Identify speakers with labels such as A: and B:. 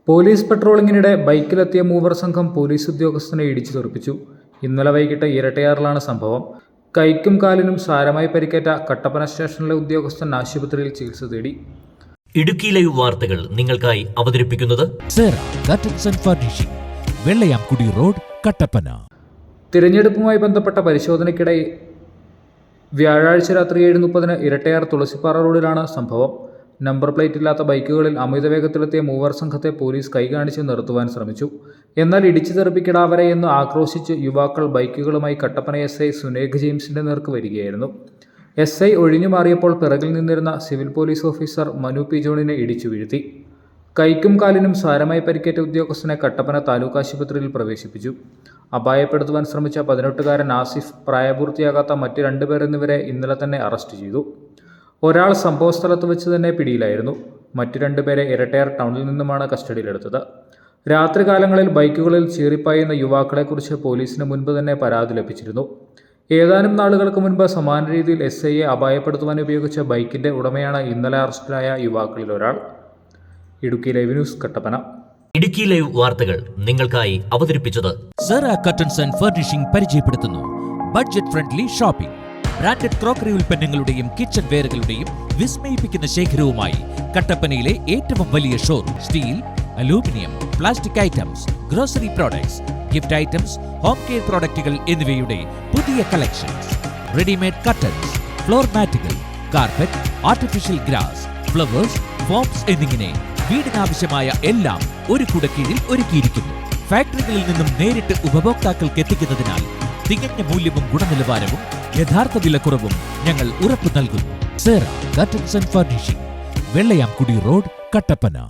A: Police പട്രോളിങ്ങിനിടെ ബൈക്കിലെത്തിയ മൂവർ സംഘം police ഉദ്യോഗസ്ഥനെ ഇടിച്ചു തെറിപ്പിച്ചു. ഇന്നലെ വൈകിട്ട് ഇരട്ടയാറിലാണ് സംഭവം. കൈക്കും കാലിനും സാരമായി പരിക്കേറ്റ കട്ടപ്പന സ്റ്റേഷനിലെ ഉദ്യോഗസ്ഥൻ ആശുപത്രിയിൽ ചികിത്സ തേടി.
B: ഇടുക്കി ലൈവ് വാർത്തകൾ നിങ്ങൾക്കായി അവതരിപ്പിക്കുന്നത്
C: വെള്ളയാംകുടി റോഡ്, കട്ടപ്പന.
A: തിരഞ്ഞെടുപ്പുമായി ബന്ധപ്പെട്ട പരിശോധനയ്ക്കിടെ വ്യാഴാഴ്ച രാത്രി 7:30 ഇരട്ടയാർ തുളസിപ്പാറ റോഡിലാണ് സംഭവം. നമ്പർ പ്ലേറ്റ് ഇല്ലാത്ത ബൈക്കുകളിൽ അമിത വേഗത്തിലെത്തിയ മൂവർ സംഘത്തെ പോലീസ് കൈകാണിച്ച് നിർത്തുവാൻ ശ്രമിച്ചു. എന്നാൽ ഇടിച്ചു തെറിപ്പിക്കടാവരെ എന്ന് ആക്രോശിച്ച് യുവാക്കൾ ബൈക്കുകളുമായി കട്ടപ്പന SI സുനേഖ് ജെയിംസിന്റെ നേർക്ക് വരികയായിരുന്നു. SI ഒഴിഞ്ഞു മാറിയപ്പോൾ പിറകിൽ നിന്നിരുന്ന civil police officer Manu P ജോണിനെ ഇടിച്ചു വീഴ്ത്തി. കൈക്കും കാലിനും സാരമായി പരിക്കേറ്റ ഉദ്യോഗസ്ഥനെ കട്ടപ്പന താലൂക്ക് ആശുപത്രിയിൽ പ്രവേശിപ്പിച്ചു. അപായപ്പെടുത്തുവാൻ ശ്രമിച്ച 18-കാരൻ ആസിഫ്, പ്രായപൂർത്തിയാകാത്ത മറ്റ് 2 പേർ എന്നിവരെ ഇന്നലെ തന്നെ അറസ്റ്റ് ചെയ്തു. ഒരാൾ സംഭവസ്ഥലത്ത് വെച്ച് തന്നെ പിടിയിലായിരുന്നു. മറ്റ് 2 പേരെ ഇരട്ടയാർ ടൗണിൽ നിന്നുമാണ് കസ്റ്റഡിയിലെടുത്തത്. രാത്രികാലങ്ങളിൽ ബൈക്കുകളിൽ ചീറിപ്പായുന്ന യുവാക്കളെക്കുറിച്ച് പോലീസിന് മുൻപ് തന്നെ പരാതി ലഭിച്ചിരുന്നു. ഏതാനും നാളുകൾക്ക് മുൻപ് സമാന രീതിയിൽ SIയെ അപായപ്പെടുത്തുവാൻ ഉപയോഗിച്ച ബൈക്കിന്റെ ഉടമയാണ് ഇന്നലെ അറസ്റ്റിലായ യുവാക്കളിൽ ഒരാൾ. Idukki live news, Kattappana.
B: Idukki live വാർത്തകൾ നിങ്ങൾക്കായി അവതരിപ്പിച്ചത്
C: സെറ കർട്ടൻസ് ആൻഡ് ഫർണിഷിംഗ് പരിചയപ്പെടുത്തുന്നു budget friendly shopping. Branded crockery ഉൽപ്പന്നങ്ങളുടെയും കിച്ചൺ വെയറുകളുടെയും വിസ്മയിപ്പിക്കുന്ന ശേഖരവുമായി കട്ടപ്പനയിലെ ഏറ്റവും വലിയ showroom. Steel, aluminium, plastic items, grocery products, gift items, home care പ്രോഡക്റ്റുകൾ എന്നിവയുടെ പുതിയ കളക്ഷൻസ്. റെഡിമെയ്ഡ് കർട്ടൻസ്, ഫ്ലോർ മാറ്റുകൾ, carpet, artificial grass, flowers, foams എന്നിങ്ങനെ വീടിനാവശ്യമായ എല്ലാം ഒരു കുടക്കീഴിൽ ഒരുക്കിയിരിക്കുന്നു. ഫാക്ടറികളിൽ നിന്നും നേരിട്ട് ഉപഭോക്താക്കൾക്ക് എത്തിക്കുന്നതിനാൽ തികഞ്ഞ മൂല്യവും ഗുണനിലവാരവും യഥാർത്ഥ വിലക്കുറവും ഞങ്ങൾ ഉറപ്പു നൽകുന്നു. Sera curtains and furnishing, Vellayamkudi road, Kattappana.